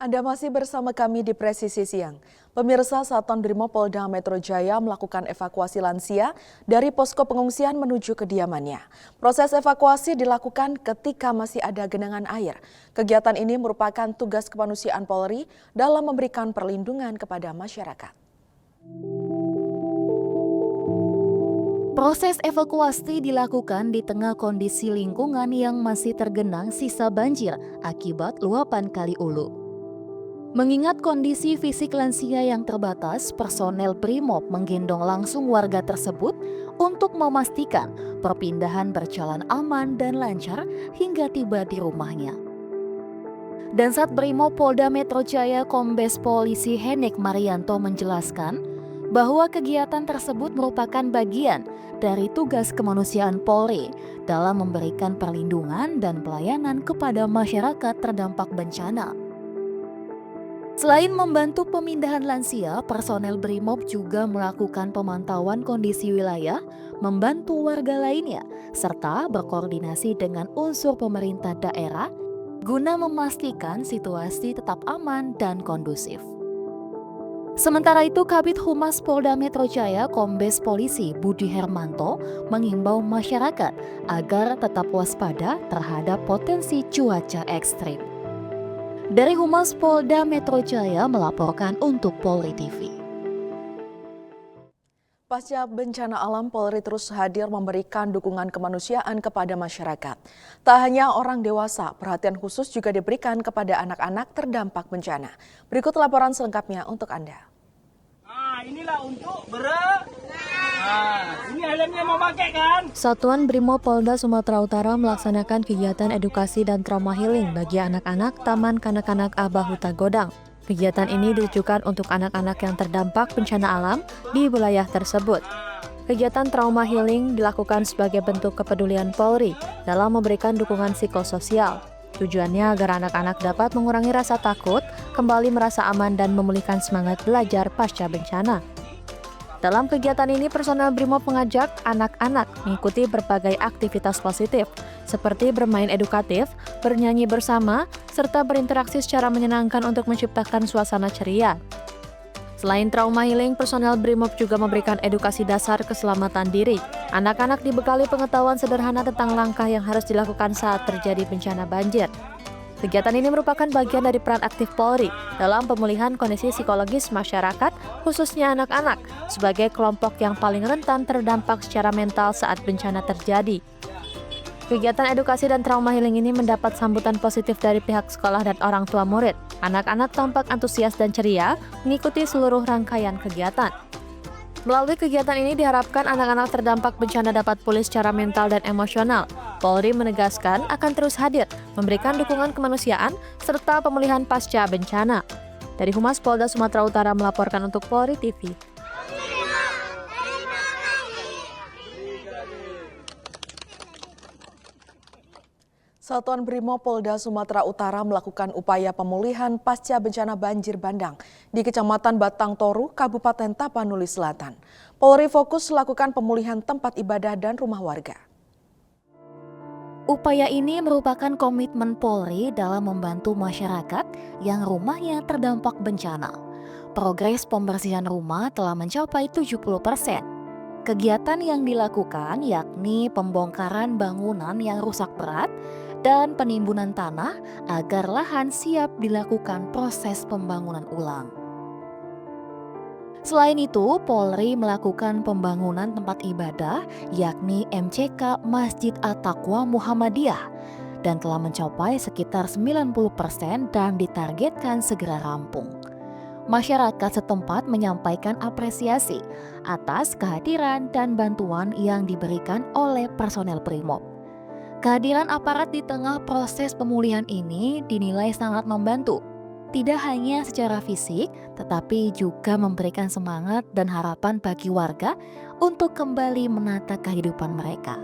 Anda masih bersama kami di Presisi Siang. Pemirsa, Satuan Brimopolda Metro Jaya melakukan evakuasi lansia dari posko pengungsian menuju kediamannya. Proses evakuasi dilakukan ketika masih ada genangan air. Kegiatan ini merupakan tugas kemanusiaan Polri dalam memberikan perlindungan kepada masyarakat. Proses evakuasi dilakukan di tengah kondisi lingkungan yang masih tergenang sisa banjir akibat luapan Kali Ulu. Mengingat kondisi fisik lansia yang terbatas, personel Brimob menggendong langsung warga tersebut untuk memastikan perpindahan berjalan aman dan lancar hingga tiba di rumahnya. Dan saat Brimob Polda Metro Jaya Kombes Polisi Henik Marianto menjelaskan bahwa kegiatan tersebut merupakan bagian dari tugas kemanusiaan Polri dalam memberikan perlindungan dan pelayanan kepada masyarakat terdampak bencana. Selain membantu pemindahan lansia, personel Brimob juga melakukan pemantauan kondisi wilayah, membantu warga lainnya, serta berkoordinasi dengan unsur pemerintah daerah guna memastikan situasi tetap aman dan kondusif. Sementara itu, Kabid Humas Polda Metro Jaya Kombes Polisi Budi Hermanto mengimbau masyarakat agar tetap waspada terhadap potensi cuaca ekstrim. Dari Humas Polda Metro Jaya melaporkan untuk Polri TV. Pasca bencana alam, Polri terus hadir memberikan dukungan kemanusiaan kepada masyarakat. Tak hanya orang dewasa, perhatian khusus juga diberikan kepada anak-anak terdampak bencana. Berikut laporan selengkapnya untuk Anda. Inilah untuk ini helmnya mau pakai kan? Satuan Brimob Polda Sumatera Utara melaksanakan kegiatan edukasi dan trauma healing bagi anak-anak Taman Kanak-kanak Abah Huta Godang. Kegiatan ini ditujukan untuk anak-anak yang terdampak bencana alam di wilayah tersebut. Kegiatan trauma healing dilakukan sebagai bentuk kepedulian Polri dalam memberikan dukungan psikososial. Tujuannya agar anak-anak dapat mengurangi rasa takut, kembali merasa aman dan memulihkan semangat belajar pasca bencana. Dalam kegiatan ini, personel Brimob mengajak anak-anak mengikuti berbagai aktivitas positif, seperti bermain edukatif, bernyanyi bersama, serta berinteraksi secara menyenangkan untuk menciptakan suasana ceria. Selain trauma healing, personel Brimob juga memberikan edukasi dasar keselamatan diri. Anak-anak dibekali pengetahuan sederhana tentang langkah yang harus dilakukan saat terjadi bencana banjir. Kegiatan ini merupakan bagian dari peran aktif Polri dalam pemulihan kondisi psikologis masyarakat, khususnya anak-anak, sebagai kelompok yang paling rentan terdampak secara mental saat bencana terjadi. Kegiatan edukasi dan trauma healing ini mendapat sambutan positif dari pihak sekolah dan orang tua murid. Anak-anak tampak antusias dan ceria mengikuti seluruh rangkaian kegiatan. Melalui kegiatan ini diharapkan anak-anak terdampak bencana dapat pulih secara mental dan emosional. Polri menegaskan akan terus hadir, memberikan dukungan kemanusiaan, serta pemulihan pasca bencana. Dari Humas Polda Sumatera Utara melaporkan untuk Polri TV. Satuan Brimob Polda Sumatera Utara melakukan upaya pemulihan pasca bencana banjir bandang di Kecamatan Batang Toru, Kabupaten Tapanuli Selatan. Polri fokus melakukan pemulihan tempat ibadah dan rumah warga. Upaya ini merupakan komitmen Polri dalam membantu masyarakat yang rumahnya terdampak bencana. Progres pembersihan rumah telah mencapai 70%. Kegiatan yang dilakukan yakni pembongkaran bangunan yang rusak berat dan penimbunan tanah agar lahan siap dilakukan proses pembangunan ulang. Selain itu, Polri melakukan pembangunan tempat ibadah yakni MCK Masjid At-Taqwa Muhammadiyah dan telah mencapai sekitar 90% dan ditargetkan segera rampung. Masyarakat setempat menyampaikan apresiasi atas kehadiran dan bantuan yang diberikan oleh personel Brimob. Kehadiran aparat di tengah proses pemulihan ini dinilai sangat membantu, tidak hanya secara fisik, tetapi juga memberikan semangat dan harapan bagi warga untuk kembali menata kehidupan mereka.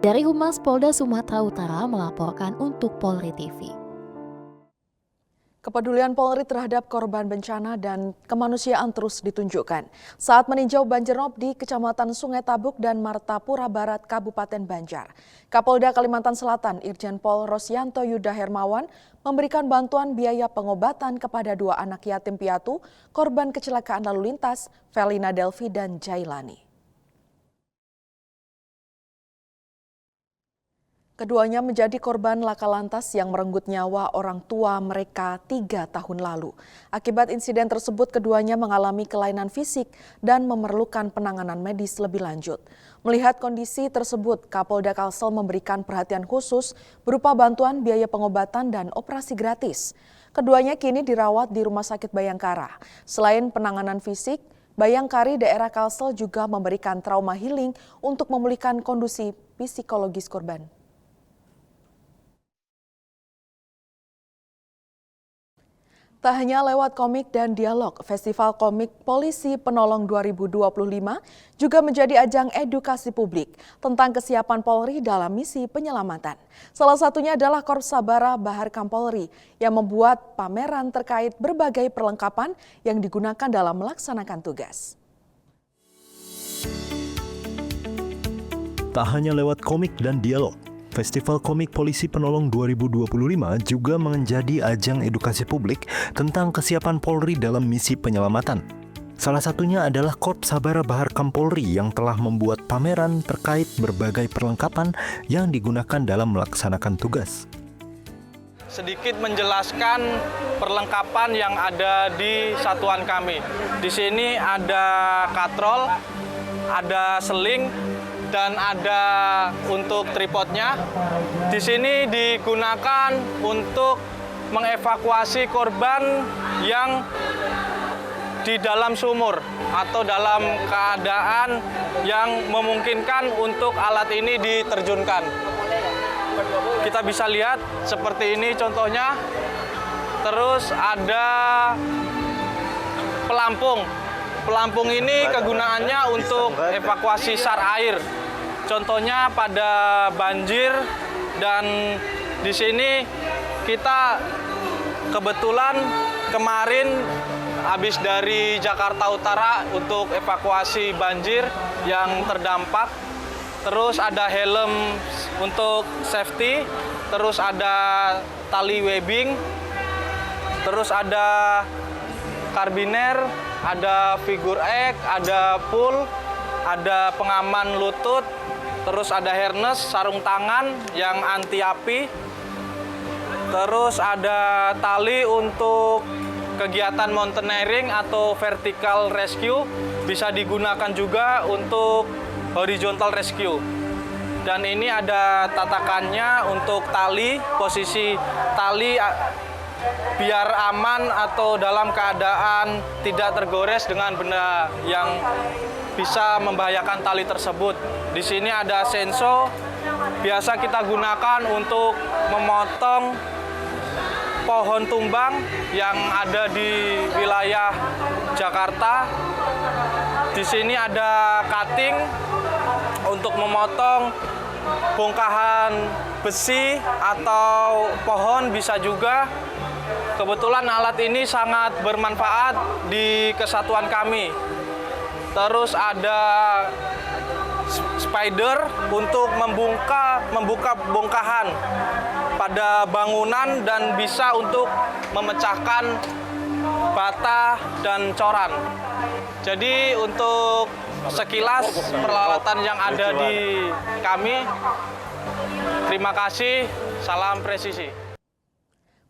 Dari Humas Polda Sumatera Utara melaporkan untuk Polri TV. Kepedulian Polri terhadap korban bencana dan kemanusiaan terus ditunjukkan saat meninjau banjirop di Kecamatan Sungai Tabuk dan Martapura Barat, Kabupaten Banjar. Kapolda Kalimantan Selatan Irjen Pol Rosyanto Yuda Hermawan memberikan bantuan biaya pengobatan kepada 2 anak yatim piatu korban kecelakaan lalu lintas, Felina Delvi dan Jailani. Keduanya menjadi korban laka lantas yang merenggut nyawa orang tua mereka 3 tahun lalu. Akibat insiden tersebut, keduanya mengalami kelainan fisik dan memerlukan penanganan medis lebih lanjut. Melihat kondisi tersebut, Kapolda Kalsel memberikan perhatian khusus berupa bantuan biaya pengobatan dan operasi gratis. Keduanya kini dirawat di Rumah Sakit Bayangkara. Selain penanganan fisik, Bayangkari daerah Kalsel juga memberikan trauma healing untuk memulihkan kondisi psikologis korban. Tak hanya lewat komik dan dialog, Festival Komik Polisi Penolong 2025 juga menjadi ajang edukasi publik tentang kesiapan Polri dalam misi penyelamatan. Salah satunya adalah Korps Sabara Bahar Kampolri yang membuat pameran terkait berbagai perlengkapan yang digunakan dalam melaksanakan tugas. Tak hanya lewat komik dan dialog, Festival Komik Polisi Penolong 2025 juga menjadi ajang edukasi publik tentang kesiapan Polri dalam misi penyelamatan. Salah satunya adalah Korps Sabara Bahar Kampolri yang telah membuat pameran terkait berbagai perlengkapan yang digunakan dalam melaksanakan tugas. Sedikit menjelaskan perlengkapan yang ada di satuan kami. Di sini ada katrol, ada seling, dan ada untuk tripodnya. Di sini digunakan untuk mengevakuasi korban yang di dalam sumur atau dalam keadaan yang memungkinkan untuk alat ini diterjunkan. Kita bisa lihat seperti ini contohnya. Terus ada pelampung. Pelampung ini kegunaannya untuk evakuasi SAR air. Contohnya pada banjir, dan di sini kita kebetulan kemarin habis dari Jakarta Utara untuk evakuasi banjir yang terdampak. Terus ada helm untuk safety, terus ada tali webbing, terus ada karabiner, ada figure eight, ada pull, ada pengaman lutut, terus ada harness, sarung tangan yang anti api, terus ada tali untuk kegiatan mountaineering atau vertical rescue, bisa digunakan juga untuk horizontal rescue. Dan ini ada tatakannya untuk tali, posisi tali biar aman atau dalam keadaan tidak tergores dengan benda yang bisa membahayakan tali tersebut. Di sini ada senso, biasa kita gunakan untuk memotong pohon tumbang yang ada di wilayah Jakarta. Di sini ada cutting untuk memotong bongkahan besi atau pohon bisa juga. Kebetulan alat ini sangat bermanfaat di kesatuan kami. Terus ada spider untuk membuka bongkahan pada bangunan dan bisa untuk memecahkan bata dan coran. Jadi untuk sekilas peralatan yang ada di kami, terima kasih, salam presisi.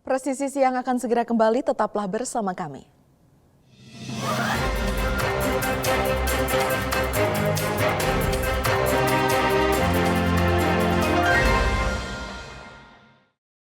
Presisi Siang akan segera kembali, tetaplah bersama kami.